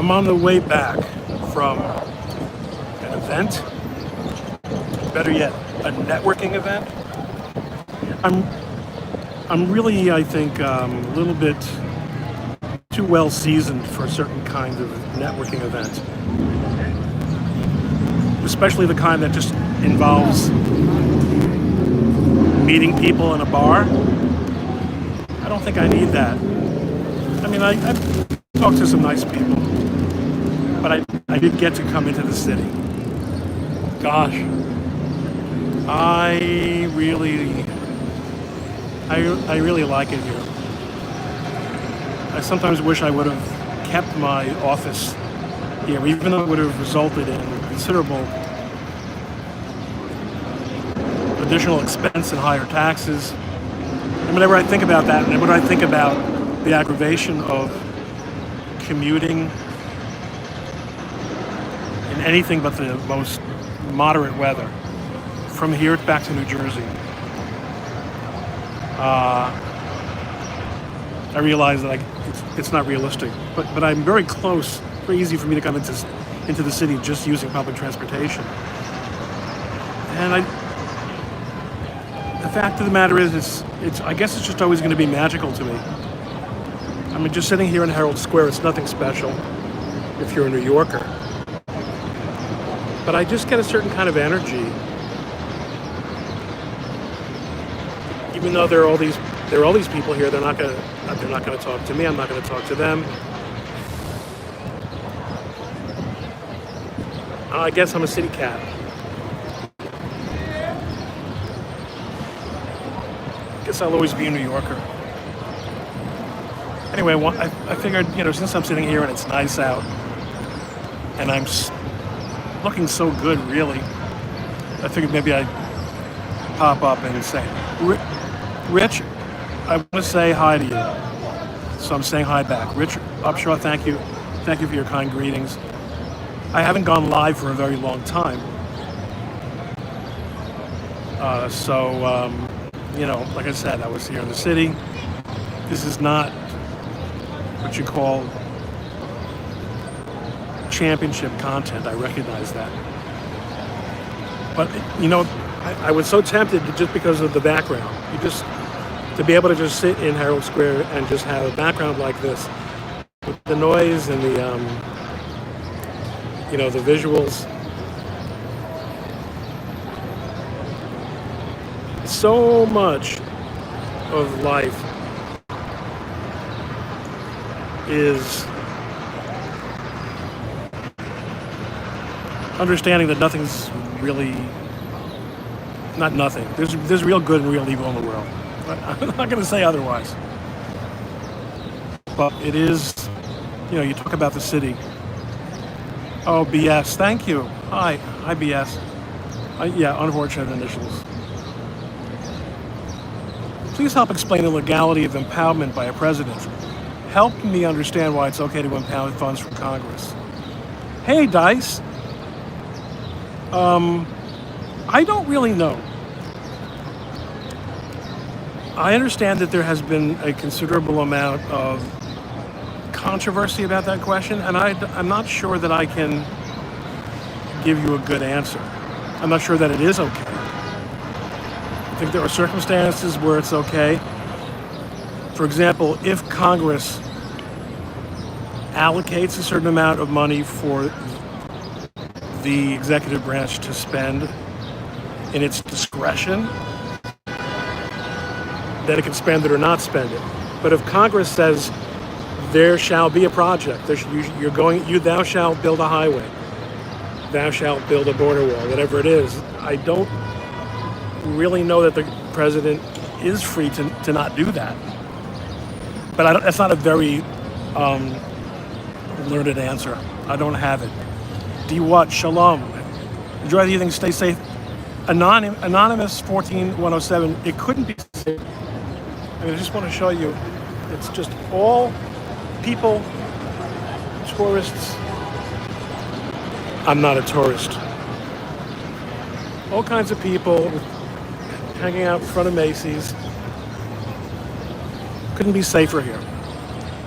I'm on the way back from an event, better yet, a networking event. I'm I'm really, I think, a little bit too well seasoned for certain kinds of networking event, especially the kind that just involves meeting people in a bar. I don't think I need that. I mean, I've talked to some nice people, but I did get to come into the city. Gosh, I really, I really like it here. I sometimes wish I would have kept my office here, even though it would have resulted in considerable additional expense and higher taxes. And whenever I think about that, and whenever I think about the aggravation of commuting in anything but the most moderate weather from here back to New Jersey, I realize that it's not realistic. But I'm very close. Very easy for me to come into the city just using public transportation. And the fact of the matter is, I guess it's just always going to be magical to me. I mean, just sitting here in Herald Square, it's nothing special if you're a New Yorker. But I just get a certain kind of energy, even though there are all these people here. They're not going to talk to me. I'm not going to talk to them. I guess I'm a city cat. I guess I'll always be a New Yorker. Anyway, I figured, since I'm sitting here and it's nice out, and I'm looking so good, really, I figured maybe I'd pop up and say, Rich, I want to say hi to you. So I'm saying hi back. Rich Upshaw, thank you. Thank you for your kind greetings. I haven't gone live for a very long time. Like I said, I was here in the city. This is not what you call championship content. I recognize that. But, I was so tempted just because of the background. To be able to just sit in Herald Square and just have a background like this, with the noise and the visuals. So much of life is understanding that nothing's really, not nothing. There's real good and real evil in the world. I'm not going to say otherwise. But it is, you talk about the city. Oh, BS, thank you. Hi, BS. Unfortunate initials. Please help explain the legality of impoundment by a president. Help me understand why it's okay to impound funds from Congress. Hey, Dice. I don't really know. I understand that there has been a considerable amount of controversy about that question, and I'm not sure that I can give you a good answer. I'm not sure that it is okay. I think there are circumstances where it's okay. For example, if Congress allocates a certain amount of money for the executive branch to spend in its discretion, then it can spend it or not spend it. But if Congress says there shall be a project, thou shalt build a highway, thou shalt build a border wall, whatever it is, I don't really know that the president is free to not do that. But that's not a very learned answer. I don't have it. D-Watt, shalom. Enjoy the evening, stay safe. Anonymous 14107, it couldn't be safe. I just want to show you, it's just all people, tourists. I'm not a tourist. All kinds of people hanging out in front of Macy's. Couldn't be safer here.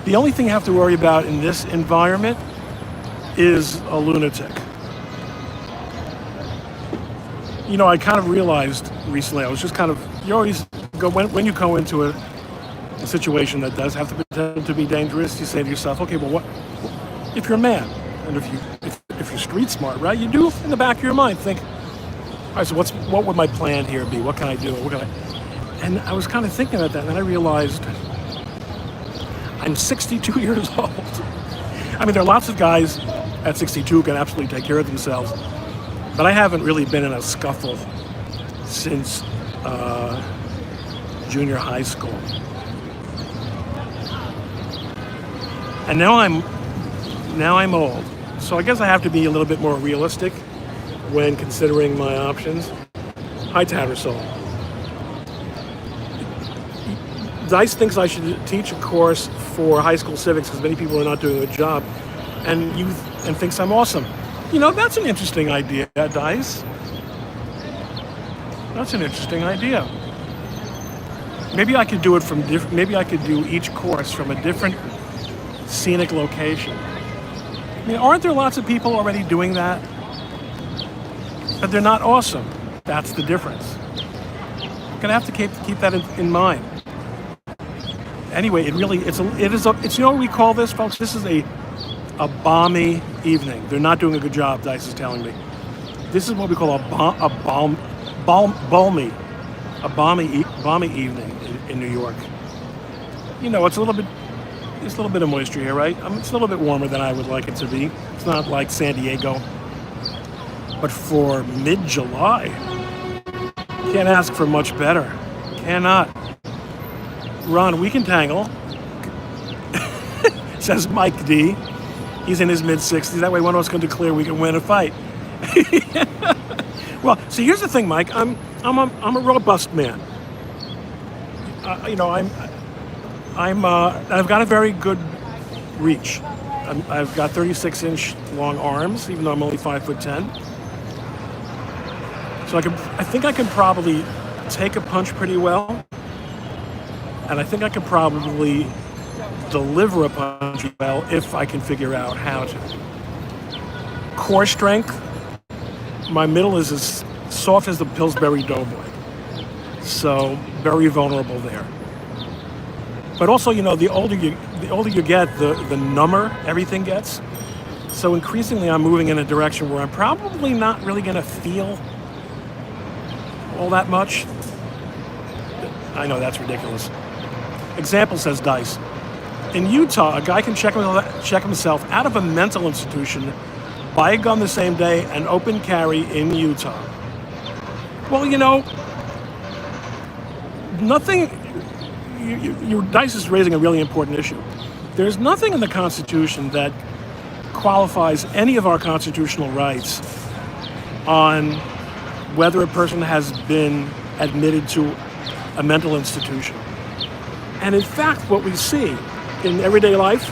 The only thing you have to worry about in this environment is a lunatic. You know, I kind of realized recently, I was just kind of, you always go, when you go into a situation that does have the potential to be dangerous, you say to yourself, okay, well, what, if you're a man, and if you're street smart, right, you do in the back of your mind think, all right, so what would my plan here be? What can I do? And I was kind of thinking about that, and then I realized I'm 62 years old. I mean, there are lots of guys at 62 who can absolutely take care of themselves, but I haven't really been in a scuffle since junior high school. And now I'm old. So I guess I have to be a little bit more realistic when considering my options. Hi, Tattersall. Dice thinks I should teach a course for high school civics because many people are not doing a good job, and thinks I'm awesome. You know, that's an interesting idea, Dice. That's an interesting idea. Maybe I could do it from maybe I could do each course from a different scenic location. I mean, aren't there lots of people already doing that? But they're not awesome. That's the difference. I'm gonna have to keep that in mind. Anyway, it is you know what we call this, folks? This is a balmy evening. They're not doing a good job, Dice is telling me. This is what we call balmy evening in New York. You know, there's a little bit of moisture here, right? It's a little bit warmer than I would like it to be. It's not like San Diego. But for mid-July, can't ask for much better. Cannot. Ron, we can tangle, says Mike D. He's in his mid-60s. That way one of us can declare we can win a fight. Well, see, here's the thing, Mike. I'm a robust man. You know, I've got a very good reach. I've got 36-inch long arms, even though I'm only 5'10". So I think I can probably take a punch pretty well, and I think I could probably deliver a punch well if I can figure out how to. Core strength, my middle is as soft as the Pillsbury Doughboy, so very vulnerable there. But also, you know, the older you get, the number everything gets. So increasingly, I'm moving in a direction where I'm probably not really going to feel all that much. I know that's ridiculous. Example, says Dice. In Utah, a guy can check himself out of a mental institution, buy a gun the same day, and open carry in Utah. Well, you know, nothing. Your Dice is raising a really important issue. There's nothing in the Constitution that qualifies any of our constitutional rights on whether a person has been admitted to a mental institution. And in fact, what we see in everyday life,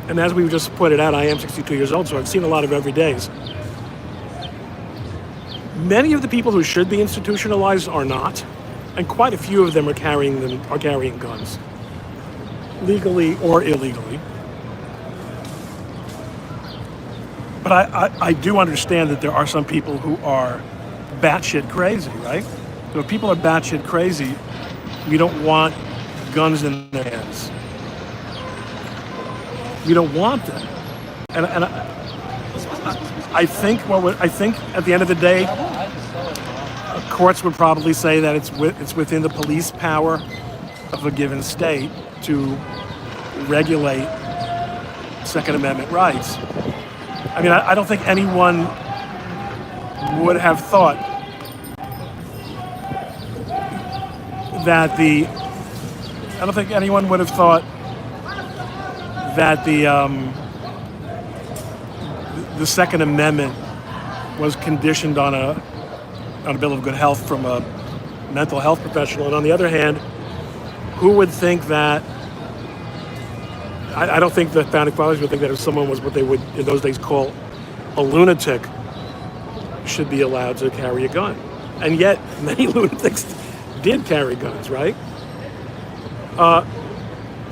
and as we've just pointed out, I am 62 years old, so I've seen a lot of everydays. Many of the people who should be institutionalized are not, and quite a few of them are carrying guns, legally or illegally. But I do understand that there are some people who are batshit crazy, right? So if people are batshit crazy, we don't want guns in their hands. We don't want them. And I think at the end of the day, courts would probably say that it's within the police power of a given state to regulate Second Amendment rights. I mean, I don't think anyone would have thought that the Second Amendment was conditioned on a bill of good health from a mental health professional. And on the other hand, who would think that? I don't think the founding fathers would think that if someone was what they would in those days call a lunatic, should be allowed to carry a gun. And yet, many lunatics did carry guns, right?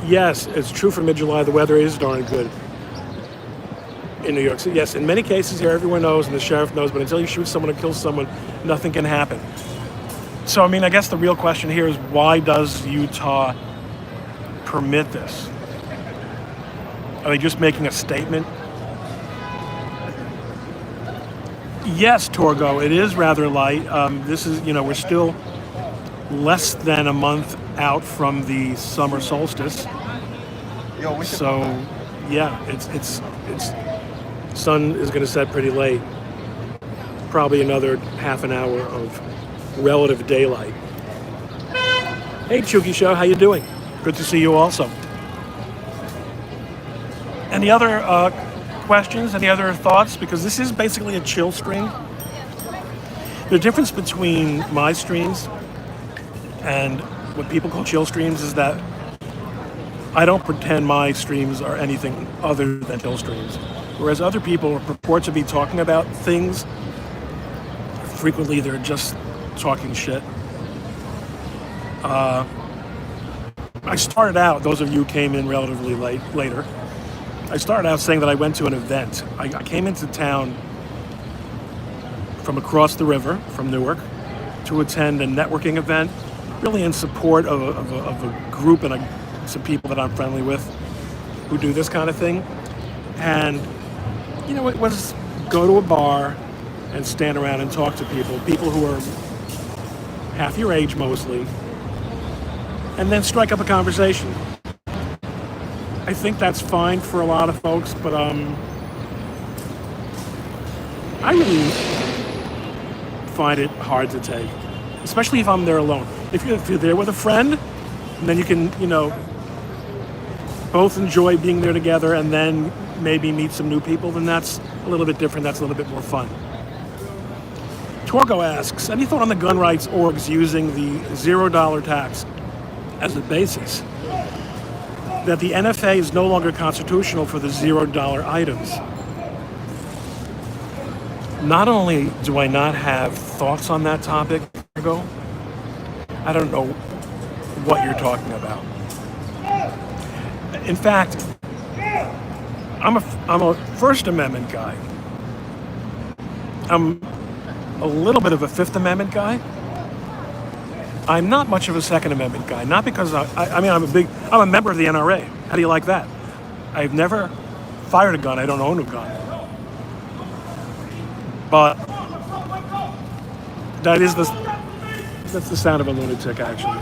Yes, it's true for mid-July, the weather is darn good. in New York City. Yes, in many cases here, everyone knows and the sheriff knows, but until you shoot someone or kill someone, nothing can happen. So, I mean, I guess the real question here is, why does Utah permit this? Are they just making a statement? Yes, Torgo, it is rather light. This is, we're still less than a month out from the summer solstice. So, yeah, it's sun is going to set pretty late. Probably another half an hour of relative daylight. Hey, Chuki Show, how you doing? Good to see you also. Any other questions? Any other thoughts? Because this is basically a chill stream. The difference between my streams and what people call chill streams is that I don't pretend my streams are anything other than chill streams. Whereas other people purport to be talking about things, frequently they're just talking shit. I started out, those of you who came in relatively later, I started out saying that I went to an event. I came into town from across the river, from Newark, to attend a networking event, really in support of a group and some people that I'm friendly with who do this kind of thing. And, it was go to a bar and stand around and talk to people who are half your age mostly, and then strike up a conversation. I think that's fine for a lot of folks, but I really find it hard to take, especially if I'm there alone. If you're there with a friend, and then you can, both enjoy being there together and then maybe meet some new people, then that's a little bit different. That's a little bit more fun. Torgo asks, any thought on the gun rights orgs using the $0 tax as a basis? That the NFA is no longer constitutional for the $0 items. Not only do I not have thoughts on that topic, Torgo, I don't know what you're talking about. In fact, I'm a First Amendment guy. I'm a little bit of a Fifth Amendment guy. I'm not much of a Second Amendment guy. Not because I'm a member of the NRA. How do you like that? I've never fired a gun. I don't own a gun. But that's the sound of a lunatic, actually.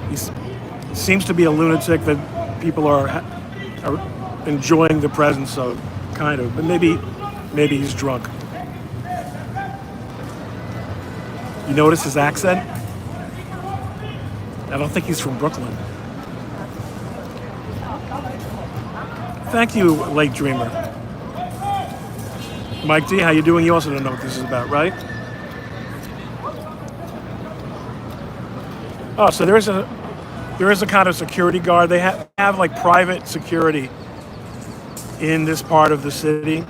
He seems to be a lunatic that people are enjoying the presence of, kind of. But maybe he's drunk. You notice his accent? I don't think he's from Brooklyn. Thank you, Late Dreamer. Mike D, how you doing? You also don't know what this is about, right? Oh, so there is a kind of security guard. They have like private security in this part of the city,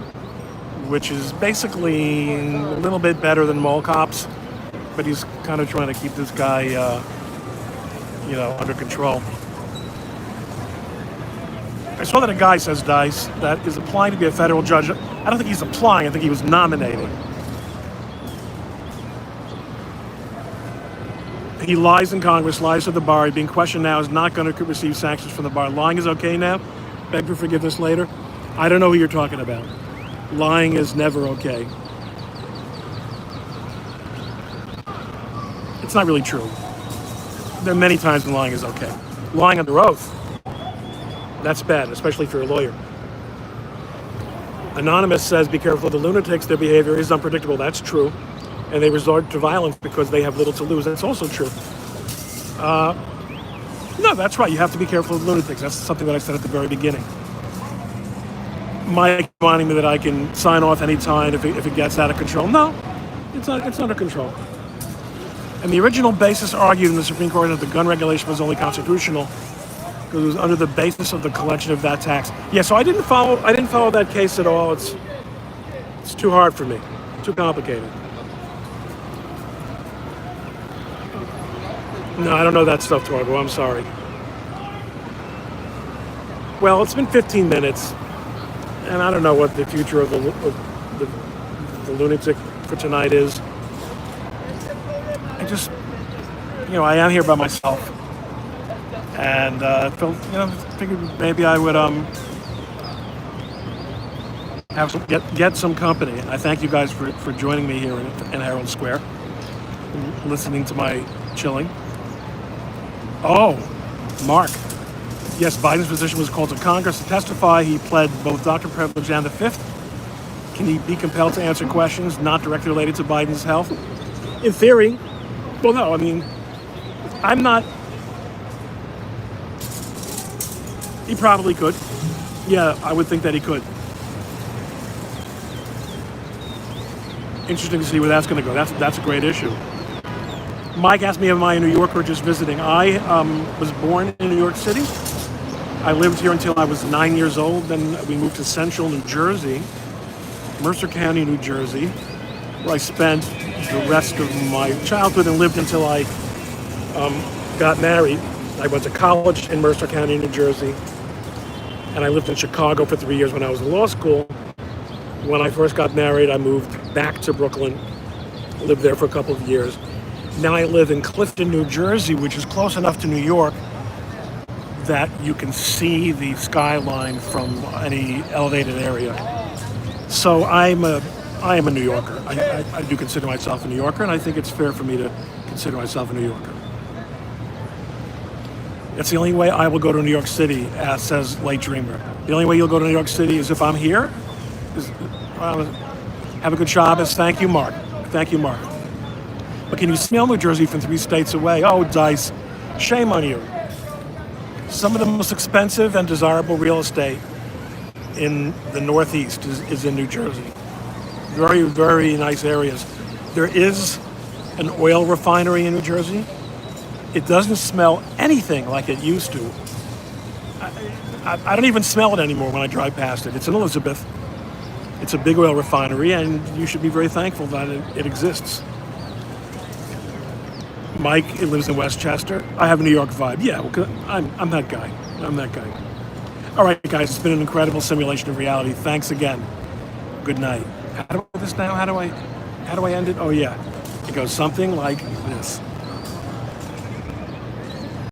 which is basically a little bit better than mall cops, but he's kind of trying to keep this guy, under control. I saw that a guy, says Dice, that is applying to be a federal judge. I don't think he's applying. I think he was nominated. He lies in Congress, lies to the bar. He's being questioned now, is not going to receive sanctions from the bar. Lying is okay now? Beg for forgiveness later? I don't know who you're talking about. Lying is never okay. It's not really true. There are many times when lying is okay. Lying under oath, that's bad, especially if you're a lawyer. Anonymous says, be careful of the lunatics. Their behavior is unpredictable. That's true. And they resort to violence because they have little to lose. That's also true. No, that's right. You have to be careful of lunatics. That's something that I said at the very beginning. Mike reminding me that I can sign off any time if it gets out of control. No, it's under control. And the original basis argued in the Supreme Court that the gun regulation was only constitutional because it was under the basis of the collection of that tax. Yeah, so I didn't follow that case at all. It's too hard for me, too complicated. No, I don't know that stuff, Torgo. I'm sorry. Well, it's been 15 minutes, and I don't know what the future of the, the lunatic for tonight is. I just, I am here by myself, and figured maybe I would have get some company. And I thank you guys for joining me here in Herald Square, listening to my chilling. Oh, Mark. Yes, Biden's physician was called to Congress to testify. He pled both doctor privilege and the Fifth. Can he be compelled to answer questions not directly related to Biden's health? In theory. Well, no, I mean, I'm not. He probably could. Yeah, I would think that he could. Interesting to see where that's going to go. That's a great issue. Mike asked me, am I a New Yorker just visiting? I was born in New York City. I lived here until I was 9 years old. Then we moved to central New Jersey, Mercer County, New Jersey, where I spent the rest of my childhood and lived until I got married. I went to college in Mercer County, New Jersey, and I lived in Chicago for 3 years when I was in law school. When I first got married, I moved back to Brooklyn, lived there for a couple of years. Now I live in Clifton, New Jersey, which is close enough to New York that you can see the skyline from any elevated area. So I am a New Yorker. I do consider myself a New Yorker, and I think it's fair for me to consider myself a New Yorker. It's the only way I will go to New York City, says Late Dreamer. The only way you'll go to New York City is if I'm here. Have a good Shabbos. Thank you, Mark. Thank you, Mark. But can you smell New Jersey from 3 states away? Oh, Dice, shame on you. Some of the most expensive and desirable real estate in the Northeast is in New Jersey. Very, very nice areas. There is an oil refinery in New Jersey. It doesn't smell anything like it used to. I don't even smell it anymore when I drive past it. It's in Elizabeth. It's a big oil refinery, and you should be very thankful that it exists. Mike lives in Westchester. I have a New York vibe. Yeah, well, I'm that guy. I'm that guy. All right, guys, it's been an incredible simulation of reality. Thanks again. Good night. How do I do this now? How do I end it? Oh, yeah. It goes something like this.